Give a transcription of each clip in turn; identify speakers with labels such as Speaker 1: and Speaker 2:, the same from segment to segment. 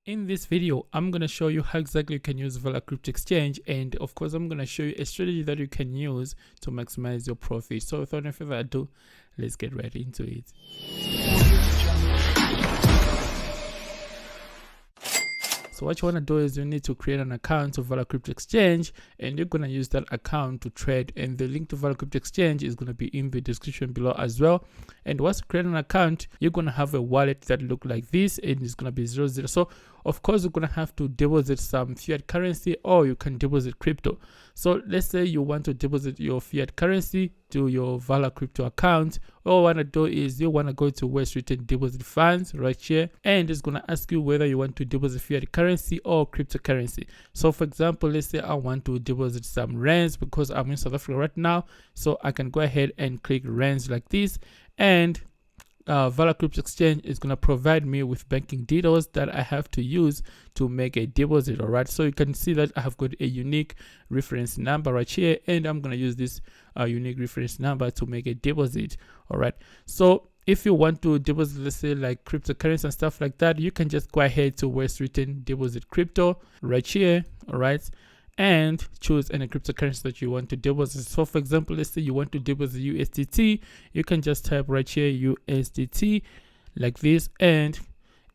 Speaker 1: In this video, I'm going to show you how exactly you can use Valr Crypto Exchange, and of course, I'm going to show you a strategy that you can use to maximize your profit. So without any further ado, let's get right into it. So what you want to do is you need to create an account to Valr Crypto Exchange, and you're going to use that account to trade, and the link to Valr Crypto Exchange is going to be in the description below as well. And once you create an account, you're going to have a wallet that look like this, and it's going to be 00. So of course you're going to have to deposit some fiat currency, or you can deposit crypto. So let's say you want to deposit your fiat currency to your Valr Crypto account. All you want to do is you want to go to where it's written deposit funds right here, and it's going to ask you whether you want to deposit fiat currency or cryptocurrency. So for example, let's say I want to deposit some rands because I'm in South Africa right now, so I can go ahead and click rands like this, and Valr Crypto Exchange is going to provide me with banking details that I have to use to make a deposit. All right, so you can see that I have got a unique reference number right here, and I'm going to use this unique reference number to make a deposit. All right, so if you want to deposit, let's say like cryptocurrency and stuff like that, you can just go ahead to where it's written deposit crypto right here. All right, and choose any cryptocurrency that you want to deposit. So for example, let's say you want to deposit USDT, you can just type right here USDT like this, and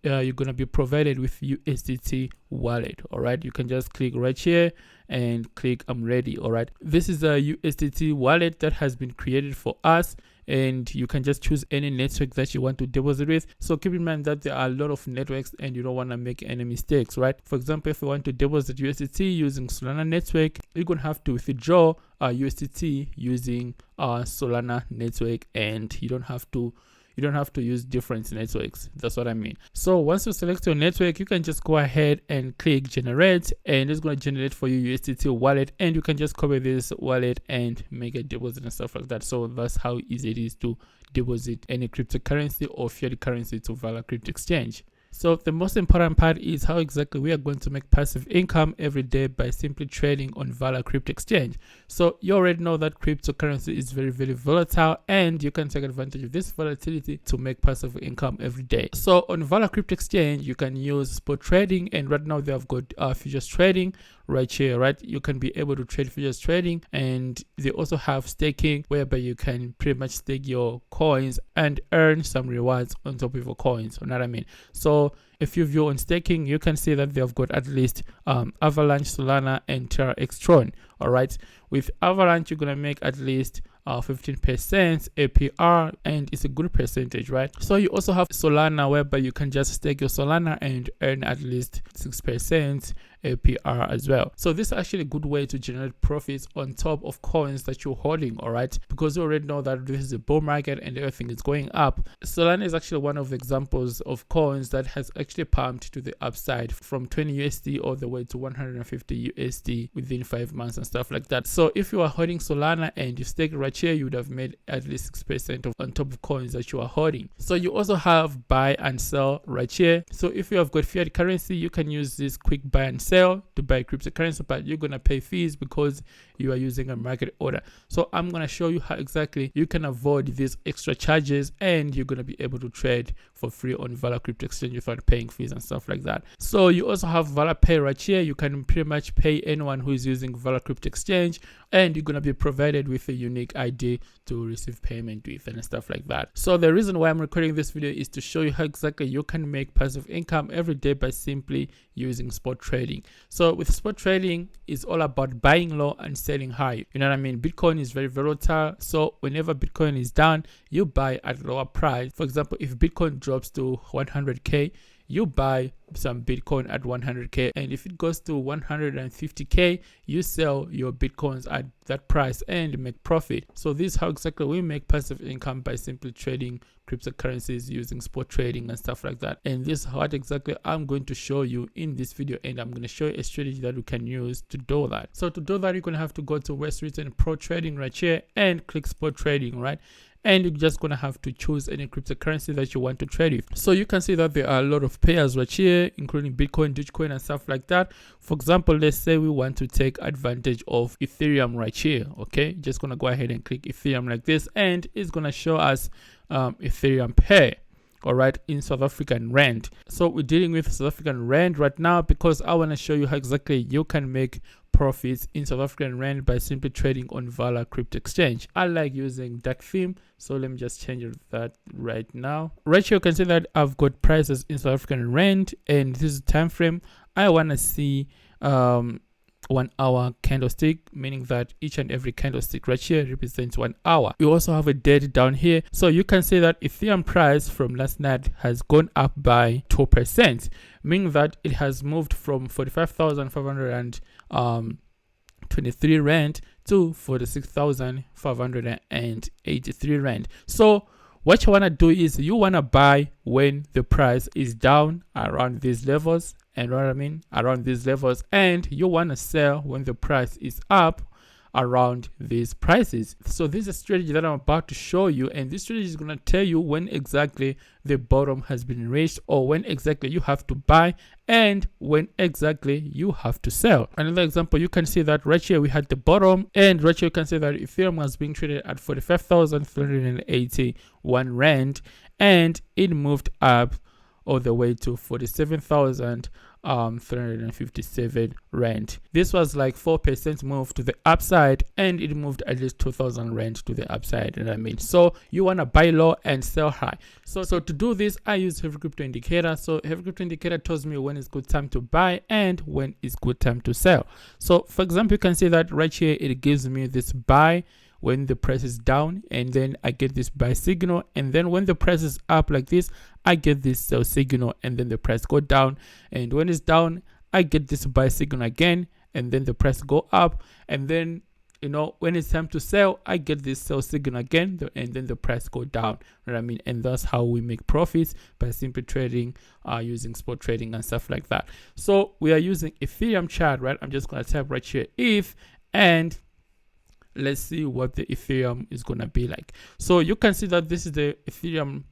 Speaker 1: you're going to be provided with USDT wallet. All right, you can just click right here and click I'm ready. All right, this is a USDT wallet that has been created for us, and you can just choose any network that you want to deposit with. So keep in mind that there are a lot of networks and you don't want to make any mistakes, right? For example, if you want to deposit USDT using Solana network, you're going to have to withdraw USDT using Solana network, and you don't have to use different networks. That's what I mean. So once you select your network, you can just go ahead and click generate, and it's going to generate for you USDT wallet, and you can just copy this wallet and make a deposit and stuff like that. So that's how easy it is to deposit any cryptocurrency or fiat currency to Valr Crypto Exchange. So the most important part is how exactly we are going to make passive income every day by simply trading on Valr Crypto Exchange. So you already know that cryptocurrency is very, very volatile, and you can take advantage of this volatility to make passive income every day. So on Valr Crypto Exchange, you can use spot trading, and right now they have got futures trading right here, right? You can be able to trade futures trading, and they also have staking, whereby you can pretty much stake your coins and earn some rewards on top of your coins. You know what I mean? So if you view on staking, you can see that they have got at least Avalanche, Solana, and Terra Extron. All right, with Avalanche, you're gonna make at least 15% APR, and it's a good percentage, right? So you also have Solana, whereby you can just stake your Solana and earn at least 6% APR as well. So this is actually a good way to generate profits on top of coins that you're holding. All right, because you already know that this is a bull market and everything is going up. Solana is actually one of the examples of coins that has actually pumped to the upside from 20 USD all the way to 150 USD within 5 months and stuff like that. So if you are holding Solana and you stake right here, you would have made at least 6% on top of coins that you are holding. So you also have buy and sell right here. So if you have got fiat currency, you can use this quick buy and sell to buy cryptocurrency, but you're going to pay fees because you are using a market order. So I'm going to show you how exactly you can avoid these extra charges, and you're going to be able to trade for free on Valr Crypto Exchange without paying fees and stuff like that. So you also have Valr Pay right here. You can pretty much pay anyone who is using Valr Crypto Exchange, and you're going to be provided with a unique ID to receive payment with and stuff like that. So the reason why I'm recording this video is to show you how exactly you can make passive income every day by simply using spot trading. So with spot trading, it's all about buying low and selling high. You know what I mean? Bitcoin is very volatile, so whenever Bitcoin is down, you buy at lower price. For example, if Bitcoin drops to 100k, you buy some Bitcoin at 100k, and if it goes to 150k, you sell your Bitcoins at that price and make profit. So this is how exactly we make passive income by simply trading cryptocurrencies using spot trading and stuff like that. And this is what exactly I'm going to show you in this video, and I'm going to show you a strategy that you can use to do that. So to do that, you're going to have to go to where it's written pro trading right here and click spot trading, right? And you're just going to have to choose any cryptocurrency that you want to trade with. So you can see that there are a lot of pairs right here, including Bitcoin, Dogecoin, and stuff like that. For example, let's say we want to take advantage of Ethereum right here. Okay, just going to go ahead and click Ethereum like this, and it's going to show us Ethereum Pay. all right, in South African rand. So we're dealing with South African rand right now because I want to show you how exactly you can make profits in South African rand by simply trading on Valr Crypto Exchange. I like using dark theme, so let me just change that right now. Right here you can see that I've got prices in South African rand, and this is time frame. I want to see 1 hour candlestick, meaning that each and every candlestick right here represents 1 hour. We also have a date down here, so you can see that Ethereum price from last night has gone up by 2%, meaning that it has moved from 45,523 rand to 46,583 rand. So what you want to do is you want to buy when the price is down around these levels, and what I mean around these levels, and you want to sell when the price is up around these prices. So this is a strategy that I'm about to show you, and this strategy is going to tell you when exactly the bottom has been reached, or when exactly you have to buy and when exactly you have to sell. Another example, you can see that right here we had the bottom, and right here you can see that Ethereum was being traded at 45,381 rand, and it moved up all the way to 47,357 rand. This was like 4% move to the upside, and it moved at least 2,000 rand to the upside. And I mean, so you want to buy low and sell high. So to do this, I use Heavy Crypto Indicator. So Heavy Crypto Indicator tells me when it's good time to buy and when it's good time to sell. So for example, you can see that right here it gives me this buy when the price is down, and then I get this buy signal, and then when the price is up like this, I get this sell signal, and then the price go down, and when it's down, I get this buy signal again, and then the price go up, and then when it's time to sell, I get this sell signal again, and then the price go down. You know what I mean? And that's how we make profits, by simply trading, using spot trading and stuff like that. So we are using Ethereum chart, right? I'm just gonna type right here ETH, and let's see what the Ethereum is gonna be like. So you can see that this is the Ethereum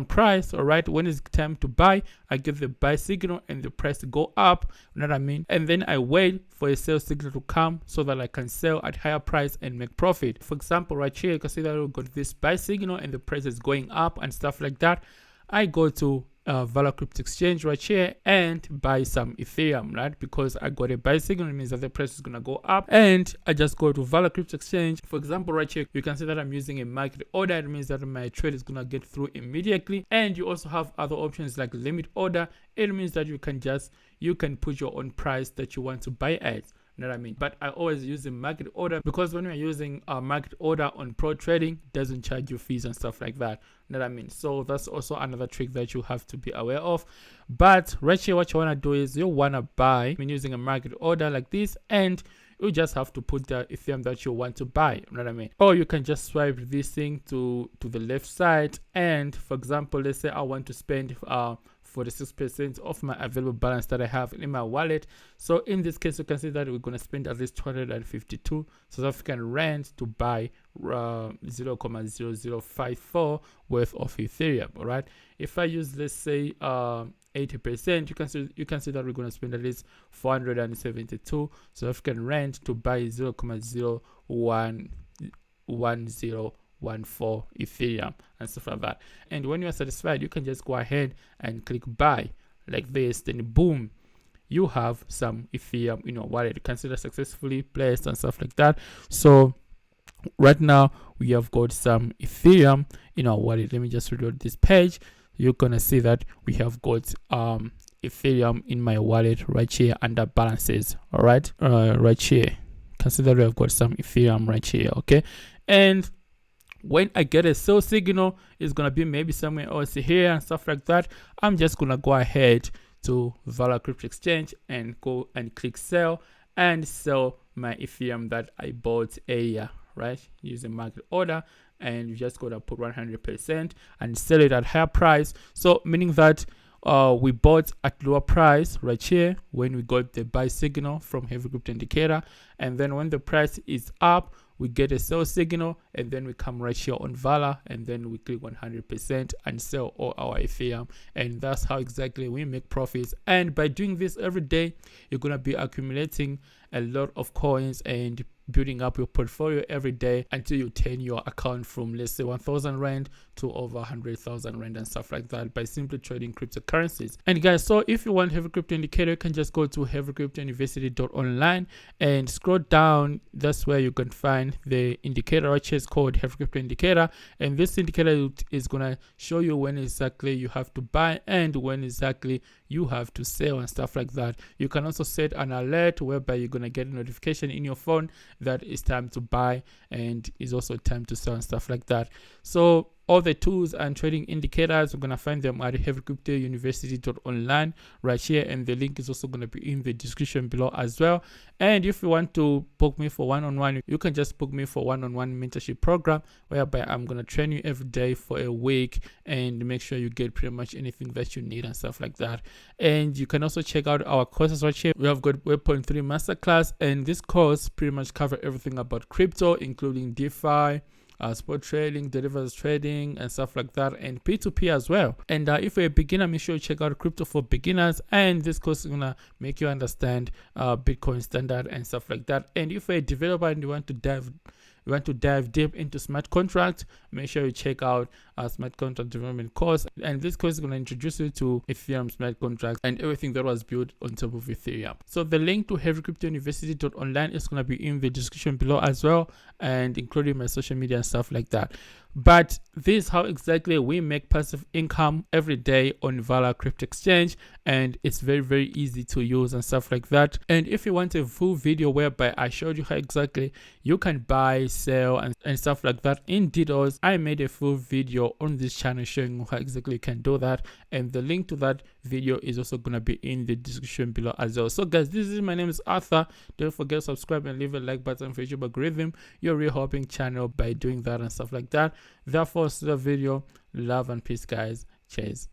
Speaker 1: price. All right, when it's time to buy, I get the buy signal and the price to go up. You know what I mean? And then I wait for a sell signal to come so that I can sell at higher price and make profit. For example, right here you can see that we got this buy signal and the price is going up and stuff like that. I go to Valr Crypto Exchange right here and buy some Ethereum, right? Because I got a buy signal, it means that the price is gonna go up, and I just go to Valr Crypto Exchange. For example, right here you can see that I'm using a market order. It means that my trade is gonna get through immediately, and you also have other options like limit order. It means that you can put your own price that you want to buy at. You know what I mean? But I always use a market order, because when you're using a market order on pro trading, it doesn't charge you fees and stuff like that. You know what I mean? So that's also another trick that you have to be aware of. But right here, what you want to do is you want to buy using a market order like this, and you just have to put the Ethereum that you want to buy. You know what I mean? Or you can just swipe this thing to the left side, and for example, let's say I want to spend 46% of my available balance that I have in my wallet. So in this case, you can see that we're going to spend at least 252 South African rand to buy 0.0054 worth of Ethereum. All right, if I use, let's say 80%, you can see that we're going to spend at least 472 South African rand to buy 0.011014 Ethereum and stuff like that. And when you are satisfied, you can just go ahead and click buy like this, then boom, you have some Ethereum in your wallet. You consider successfully placed and stuff like that. So right now we have got some Ethereum in our wallet. Let me just reload this page. You're gonna see that we have got Ethereum in my wallet right here under balances. All right, right here, consider we have got some Ethereum right here. Okay, and when I get a sell signal, it's gonna be maybe somewhere else here and stuff like that. I'm just gonna go ahead to Valr Crypto Exchange and go and click sell and sell my Ethereum that I bought earlier, right? Using market order, and you just gotta put 100% and sell it at higher price. So meaning that we bought at lower price right here when we got the buy signal from Heavy Crypto Indicator, and then when the price is up, we get a sell signal, and then we come right here on Valr, and then we click 100% and sell all our Ethereum. And that's how exactly we make profits. And by doing this every day, you're gonna be accumulating a lot of coins and building up your portfolio every day until you turn your account from, let's say, 1,000 rand to over 100,000 rand and stuff like that by simply trading cryptocurrencies. And guys, so if you want Heavy Crypto Indicator, you can just go to heavycryptouniversity.online and scroll down. That's where you can find the indicator, which is called Heavy Crypto Indicator. And this indicator is gonna show you when exactly you have to buy and when exactly you have to sell and stuff like that. You can also set an alert whereby you're gonna get a notification in your phone that it's time to buy and it's also time to sell and stuff like that. So all the tools and trading indicators, we're going to find them at heavycryptouniversity.online right here, and the link is also going to be in the description below as well. And if you want to book me for one-on-one, you can just book me for one-on-one mentorship program whereby I'm going to train you every day for a week and make sure you get pretty much anything that you need and stuff like that. And you can also check out our courses right here. We have got Web.3 Masterclass, and this course pretty much covers everything about crypto, including DeFi, spot trading, derivatives trading, and stuff like that, and P2P as well. And if you're a beginner, make sure you check out Crypto for Beginners, and this course is gonna make you understand Bitcoin standard and stuff like that. And if you're a developer and you want to dive deep into smart contracts, make sure you check out our smart contract development course. And this course is going to introduce you to Ethereum smart contracts and everything that was built on top of Ethereum. So the link to heavycryptouniversity.online is going to be in the description below as well, and including my social media and stuff like that. But this is how exactly we make passive income every day on Valr Crypto Exchange, and it's very, very easy to use and stuff like that. And if you want a full video whereby I showed you how exactly you can buy, sell, and stuff like that in details, I made a full video on this channel showing you how exactly you can do that, and the link to that video is also gonna be in the description below as well. So guys, my name is Arthur. Don't forget to subscribe and leave a like button for YouTube algorithm. You're really helping channel by doing that and stuff like that. Therefore, see the video. Love and peace, guys. Cheers.